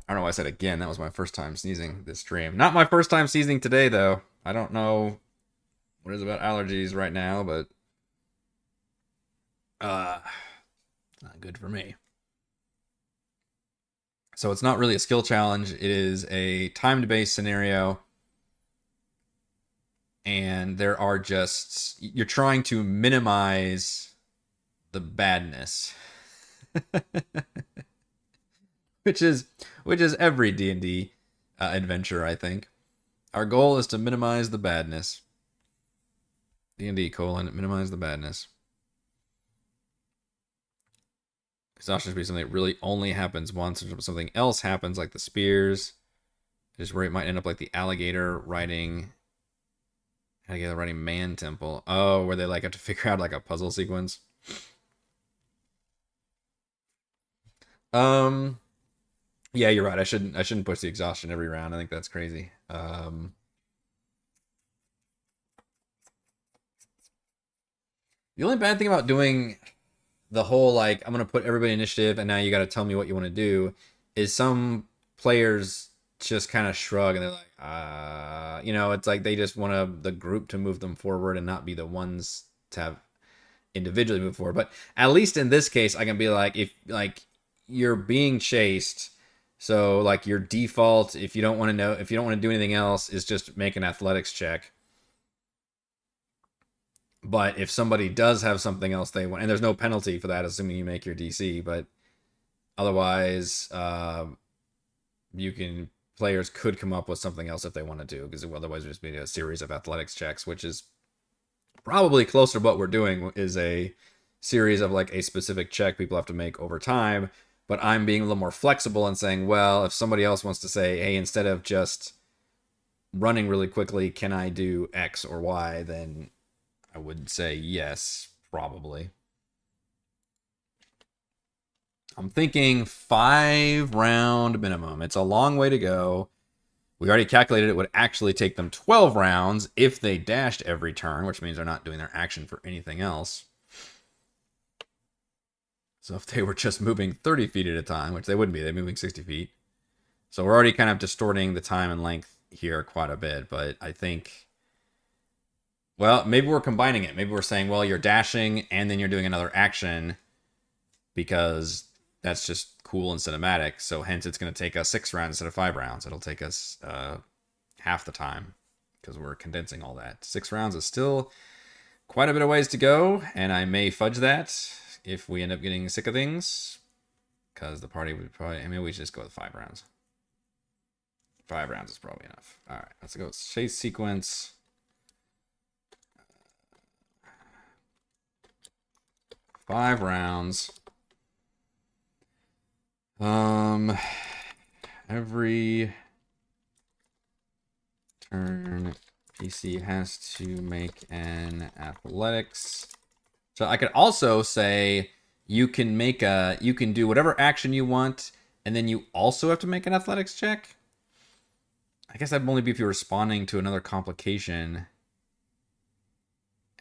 I don't know why I said again. That was my first time sneezing this stream. Not my first time sneezing today, though. I don't know what it is about allergies right now, but it's not good for me. So it's not really a skill challenge. It is a timed-based scenario. And you're trying to minimize the badness. which is every D&D adventure, I think. Our goal is to minimize the badness. D&D : minimize the badness. Exhaustion should be something that really only happens once, or something else happens, like the spears. Just where it might end up like the alligator riding Man Temple. Oh, where they like have to figure out like a puzzle sequence. Yeah, you're right. I shouldn't push the exhaustion every round. I think that's crazy. The only bad thing about doing the whole like I'm gonna put everybody in initiative and now you got to tell me what you want to do is some players just kind of shrug and they're like, you know, it's like they just want the group to move them forward and not be the ones to have individually move forward. But at least in this case, I can be like, if like you're being chased, so like your default, if you don't want to do anything else, is just make an athletics check. But if somebody does have something else they want, and there's no penalty for that, assuming you make your DC, but otherwise, players could come up with something else if they want to do, because otherwise it would just be a series of athletics checks, which is probably closer to what we're doing, is a series of like a specific check people have to make over time. But I'm being a little more flexible and saying, well, if somebody else wants to say, hey, instead of just running really quickly, can I do X or Y, then I would say yes, probably. I'm thinking 5 round minimum. It's a long way to go. We already calculated it would actually take them 12 rounds if they dashed every turn, which means they're not doing their action for anything else. So if they were just moving 30 feet at a time, which they wouldn't be, they're moving 60 feet. So we're already kind of distorting the time and length here quite a bit, but I think, well, maybe we're combining it. Maybe we're saying, well, you're dashing and then you're doing another action because that's just cool and cinematic. So hence it's going to take us 6 rounds instead of 5 rounds. It'll take us half the time because we're condensing all that. 6 rounds is still quite a bit of ways to go, and I may fudge that if we end up getting sick of things, because the party would probably, I mean, we should just go with 5 rounds. 5 rounds is probably enough. All right, let's go chase sequence. Five rounds. Every turn PC has to make an athletics. So I could also say you can do whatever action you want, and then you also have to make an athletics check. I guess that'd only be if you're responding to another complication.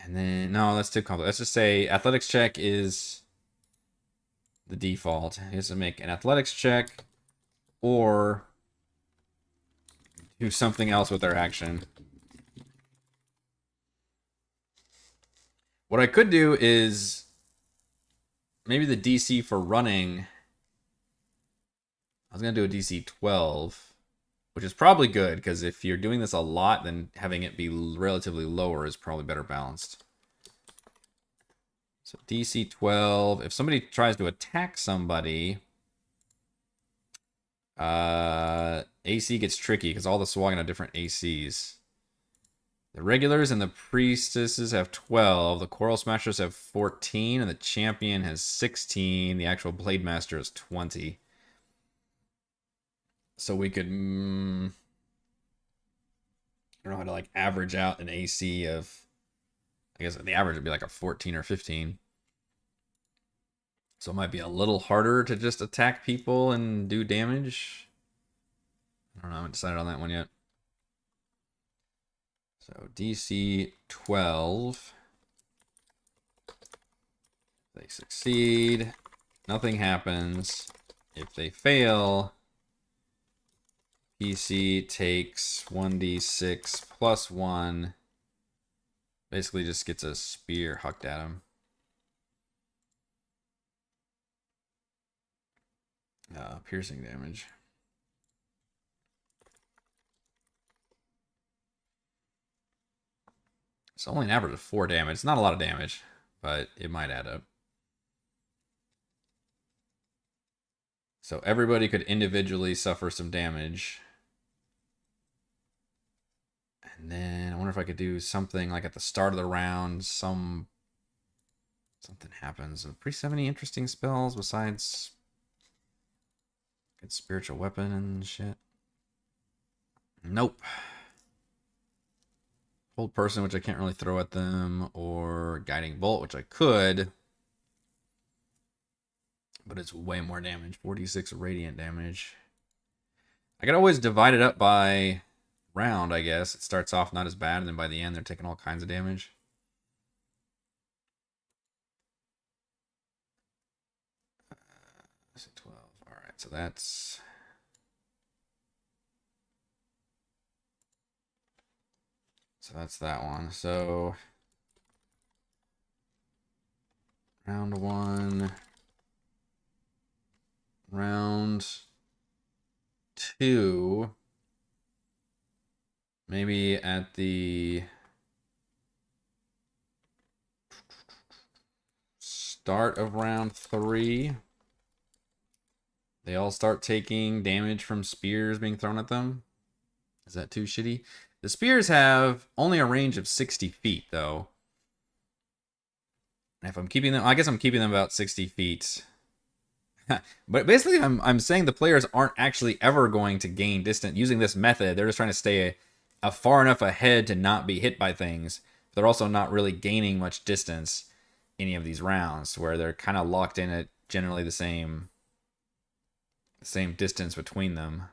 And then, no, that's too complicated. Let's just say athletics check is the default. He has to make an athletics check or do something else with their action. What I could do is maybe the DC for running. I was going to do a DC 12, which is probably good because if you're doing this a lot, then having it be relatively lower is probably better balanced. So DC 12. If somebody tries to attack somebody, AC gets tricky because all the Sahuagin have different ACs. The regulars and the priestesses have 12. The Coral Smashers have 14, and the champion has 16. The actual Blade Master is 20. So we could, I don't know how to like average out an AC of, I guess the average would be like a 14 or 15. So it might be a little harder to just attack people and do damage. I don't know, I haven't decided on that one yet. So DC 12. If they succeed, nothing happens. If they fail, PC takes 1d6 plus 1. Basically just gets a spear hucked at him. Piercing damage. It's only an average of 4 damage. It's not a lot of damage, but it might add up. So everybody could individually suffer some damage. And then I wonder if I could do something like at the start of the round, something happens. The priests have any interesting spells besides good spiritual weapon and shit? Nope. Hold person, which I can't really throw at them, or guiding bolt, which I could. But it's way more damage. 46 radiant damage. I could always divide it up by round, I guess. It starts off not as bad, and then by the end they're taking all kinds of damage. Let's see, 12. Alright, so that's... So that's that one. So round 1. Round 2. Maybe at the start of round 3, they all start taking damage from spears being thrown at them. Is that too shitty? The spears have only a range of 60 feet, though. And if I'm keeping them, I guess I'm keeping them about 60 feet. But basically, I'm saying the players aren't actually ever going to gain distance using this method. They're just trying to stay far enough ahead to not be hit by things. They're also not really gaining much distance any of these rounds, where they're kind of locked in at generally the same distance between them.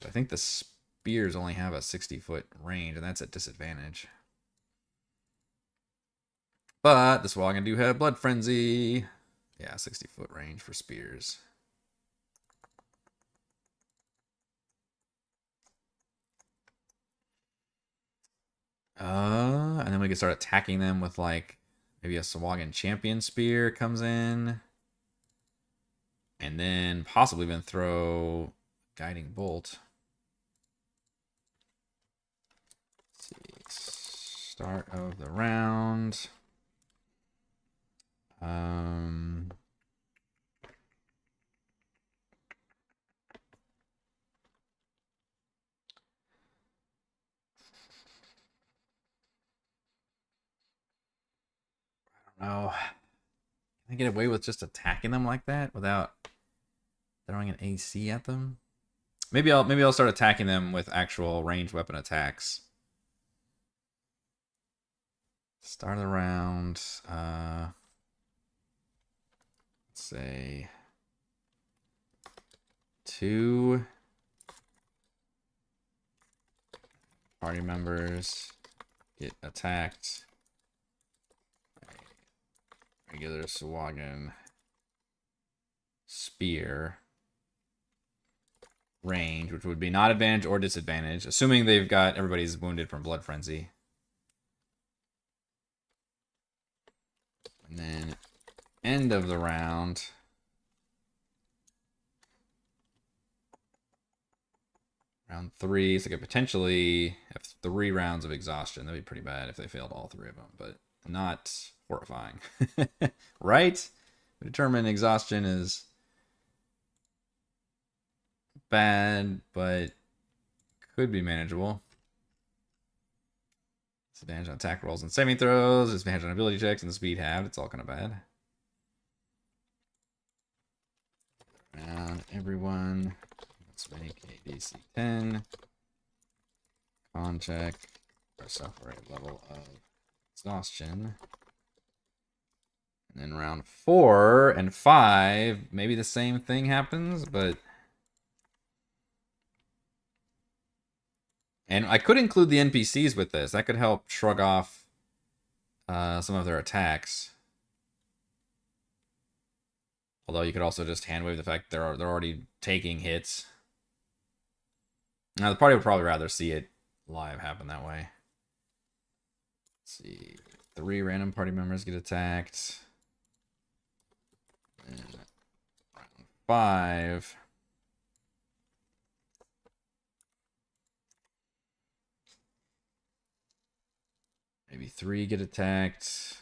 I think the spears only have a 60-foot range, and that's at disadvantage. But the Sahuagin do have Blood Frenzy. Yeah, 60-foot range for spears. And then we can start attacking them with like maybe a Sahuagin Champion Spear comes in. And then possibly even throw Guiding Bolt. Let's see. Start of the round. Oh, can I get away with just attacking them like that without throwing an AC at them? Maybe I'll start attacking them with actual ranged weapon attacks. Start of the round. Let's say 2 party members get attacked. Regular Sahuagin spear range, which would be not advantage or disadvantage, assuming they've got everybody's wounded from Blood Frenzy. And then end of the round. Round 3, so they could potentially have 3 rounds of exhaustion. That'd be pretty bad if they failed all 3 of them, but not horrifying. Right? We determine exhaustion is bad, but could be manageable. Disadvantage on attack rolls and saving throws, disadvantage on ability checks, and the speed halved. It's all kind of bad. Around everyone. Let's make a DC 10. Con check. Or suffer a level of exhaustion. And then round 4 and 5, maybe the same thing happens, but... And I could include the NPCs with this. That could help shrug off some of their attacks. Although you could also just handwave the fact they're already taking hits. Now the party would probably rather see it live happen that way. Let's see. 3 random party members get attacked. And round 5. Maybe 3 get attacked.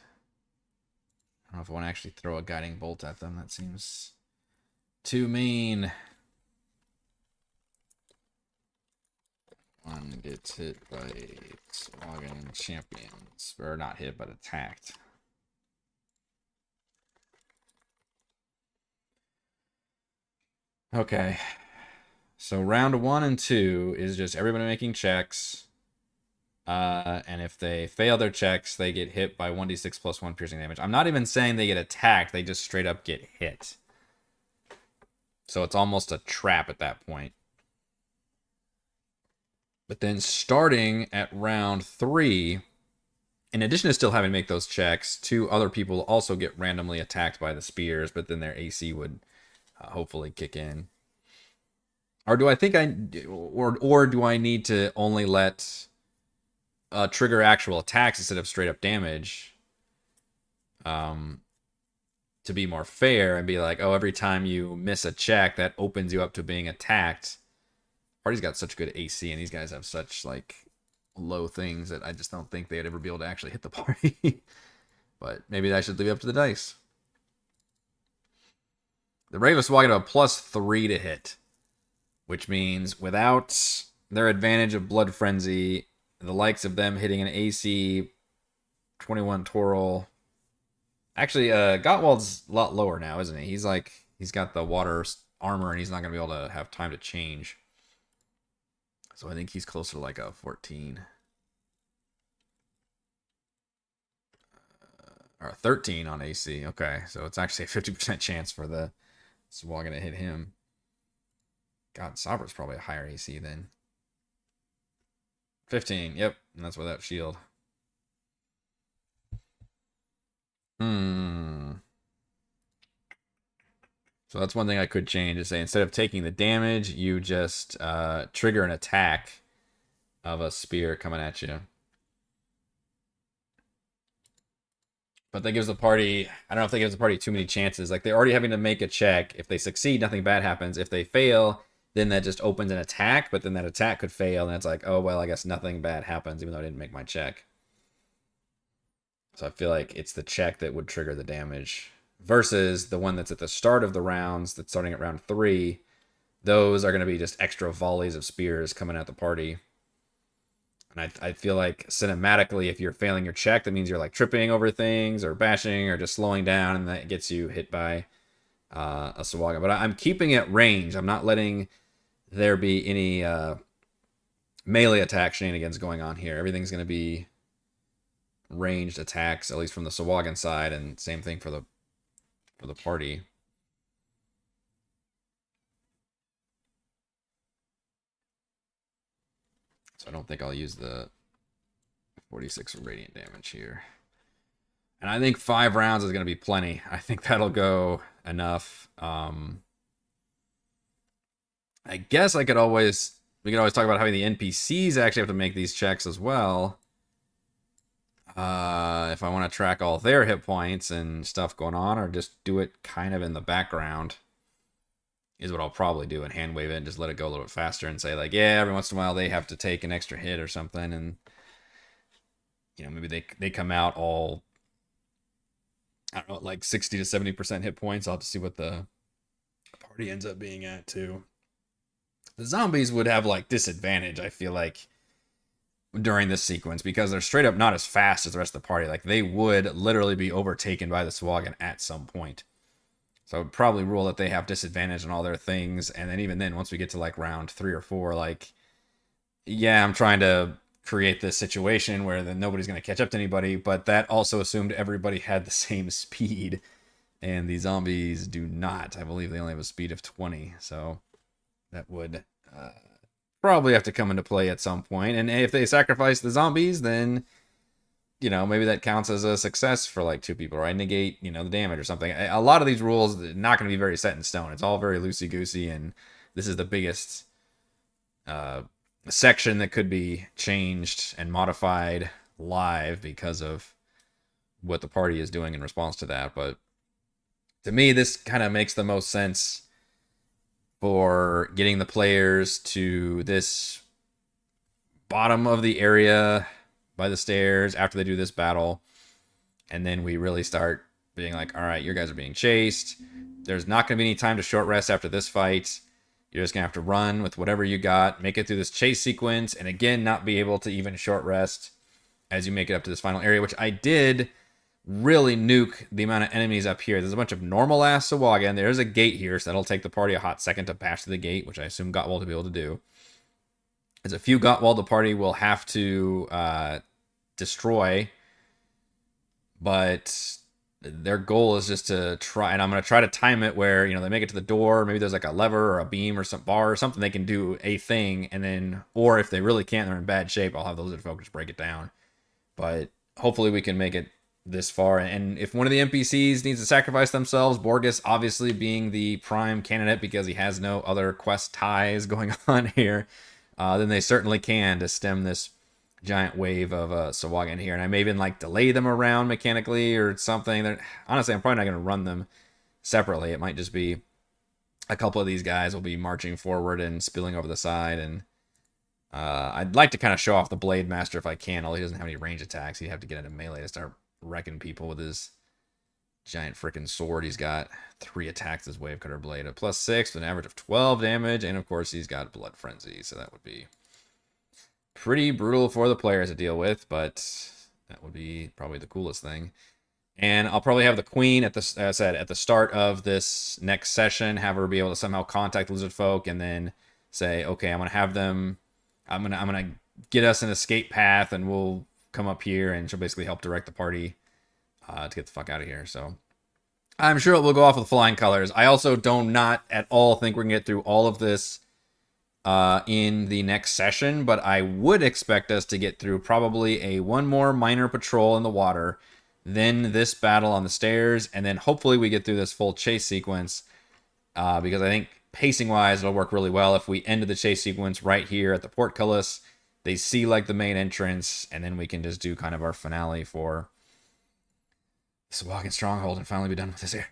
I don't know if I want to actually throw a guiding bolt at them. That seems too mean. 1 gets hit by Sahuagin champions. Or not hit, but attacked. Okay. So round 1 and 2 is just everybody making checks. And if they fail their checks, they get hit by 1d6 plus 1 piercing damage. I'm not even saying they get attacked. They just straight up get hit. So it's almost a trap at that point. But then starting at round 3, in addition to still having to make those checks, 2 other people also get randomly attacked by the spears, but then their AC would hopefully kick in. Or do I think or do I need to only let... trigger actual attacks instead of straight up damage, to be more fair and be like, oh, every time you miss a check, that opens you up to being attacked. Party's got such good AC, and these guys have such like low things that I just don't think they'd ever be able to actually hit the party. But maybe I should leave it up to the dice. The Brave is walking to a +3 to hit, which means without their advantage of Blood Frenzy, the likes of them hitting an AC 21 Toril. Actually, Gottwald's a lot lower now, isn't he? He's got the water armor, and he's not going to be able to have time to change. So I think he's closer to like a 14. Or a 13 on AC. Okay, so it's actually a 50% chance for the Sahuagin to hit him. God, Sabra's probably a higher AC than 15. Yep, and that's without shield. So that's one thing I could change, is say instead of taking the damage, you just trigger an attack of a spear coming at you. But that gives the party, I don't know if that gives the party too many chances. Like, they're already having to make a check. If they succeed, nothing bad happens. If they fail, then that just opens an attack, but then that attack could fail, and it's like, oh, well, I guess nothing bad happens, even though I didn't make my check. So I feel like it's the check that would trigger the damage, versus the one that's at the start of the rounds, that's starting at round 3. Those are going to be just extra volleys of spears coming at the party. And I feel like cinematically, if you're failing your check, that means you're like tripping over things or bashing or just slowing down, and that gets you hit by a Sahuagin. But I'm keeping it range. I'm not letting there be any melee attack shenanigans going on here. Everything's going to be ranged attacks, at least from the Sahuagin side, and same thing for the party. So I don't think I'll use the 46 radiant damage here. And I think 5 rounds is going to be plenty. I think that'll go enough. I guess we could always talk about having the NPCs actually have to make these checks as well. If I want to track all their hit points and stuff going on, or just do it kind of in the background, is what I'll probably do, and hand wave it and just let it go a little bit faster and say, like, yeah, every once in a while they have to take an extra hit or something, and maybe they come out all, I don't know, like 60 to 70% hit points. I'll have to see what the party ends up being at too. The zombies would have like disadvantage, I feel like, during this sequence, because they're straight up not as fast as the rest of the party. Like, they would literally be overtaken by the Sahuagin at some point. So I would probably rule that they have disadvantage on all their things. And then even then, once we get to like round 3 or 4, like, yeah, I'm trying to create this situation where then nobody's going to catch up to anybody. But that also assumed everybody had the same speed. And the zombies do not. I believe they only have a speed of 20. So that would probably have to come into play at some point. And if they sacrifice the zombies, then maybe that counts as a success for like 2 people, right? Negate, the damage or something. A lot of these rules are not going to be very set in stone. It's all very loosey-goosey, and this is the biggest section that could be changed and modified live because of what the party is doing in response to that. But to me, this kind of makes the most sense for getting the players to this bottom of the area by the stairs after they do this battle, and then we really start being like, all right, you guys are being chased. There's not going to be any time to short rest after this fight. You're just going to have to run with whatever you got, make it through this chase sequence, and again, not be able to even short rest as you make it up to this final area, which I did really nuke the amount of enemies up here. There's a bunch of normal ass Sahuagin. There's a gate here, so that'll take the party a hot second to bash through the gate, which I assume Gottwald to be able to do. There's a few Gottwald the party will have to destroy, but their goal is just to try, and I'm going to try to time it where they make it to the door. Maybe there's like a lever or a beam or some bar or something they can do a thing, and then, or if they really can't, they're in bad shape, I'll have those at focus break it down. But hopefully we can make it this far. And if one of the NPCs needs to sacrifice themselves, Borges obviously being the prime candidate because he has no other quest ties going on here, then they certainly can to stem this giant wave of Sahuagin here. And I may even like delay them around mechanically or something. Honestly, I'm probably not going to run them separately. It might just be a couple of these guys will be marching forward and spilling over the side. And I'd like to kind of show off the Blade Master if I can, although he doesn't have any range attacks. He'd have to get into melee to start wrecking people with his giant freaking sword. He's got 3 attacks as Wave Cutter Blade, a +6 with an average of 12 damage, and of course he's got Blood Frenzy, so that would be pretty brutal for the players to deal with, but that would be probably the coolest thing. And I'll probably have the Queen at the start of this next session, have her be able to somehow contact Lizard Folk, and then say, okay, I'm gonna get us an escape path, and we'll come up here, and she'll basically help direct the party to get the fuck out of here. So I'm sure it will go off with flying colors. I also do not at all think we're gonna get through all of this in the next session, but I would expect us to get through probably one more minor patrol in the water, then this battle on the stairs, and then hopefully we get through this full chase sequence, because I think pacing-wise it'll work really well if we end the chase sequence right here at the portcullis. They see like the main entrance, and then we can just do kind of our finale for Sahuagin Stronghold and finally be done with this area.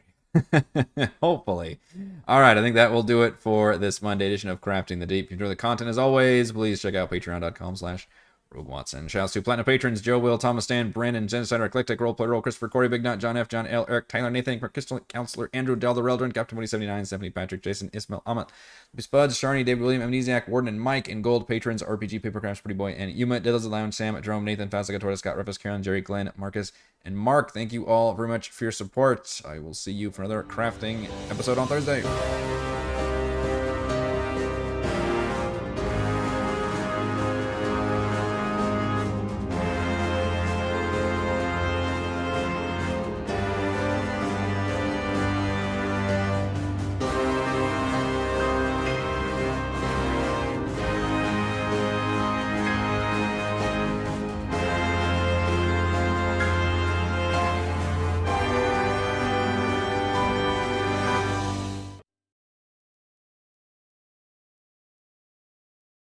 Hopefully. All right, I think that will do it for this Monday edition of Crafting the Deep. If you enjoy the content, as always, please check out patreon.com/Rogue Watson. Shouts to Platinum patrons Joe, Will, Thomas, Stan, Brandon, Genocider, Eclectic, Roleplay Roll, Christopher, Corey, Big Nut, John F., John L., Eric, Tyler, Nathan, Crystal, Counselor, Andrew, Delda, Reldrin, Captain 2079, Stephanie, Patrick, Jason, Ismail, Ahmet, Spuds, Sharney, David, William, Amnesiac, Warden, and Mike, and Gold patrons RPG, Papercrafts, Pretty Boy, and Yuma, Diddles, the Lounge, Sam, Jerome, Nathan, Fasica, Torta, Scott, Rufus, Karen, Jerry, Glenn, Marcus, and Mark. Thank you all very much for your support. I will see you for another crafting episode on Thursday.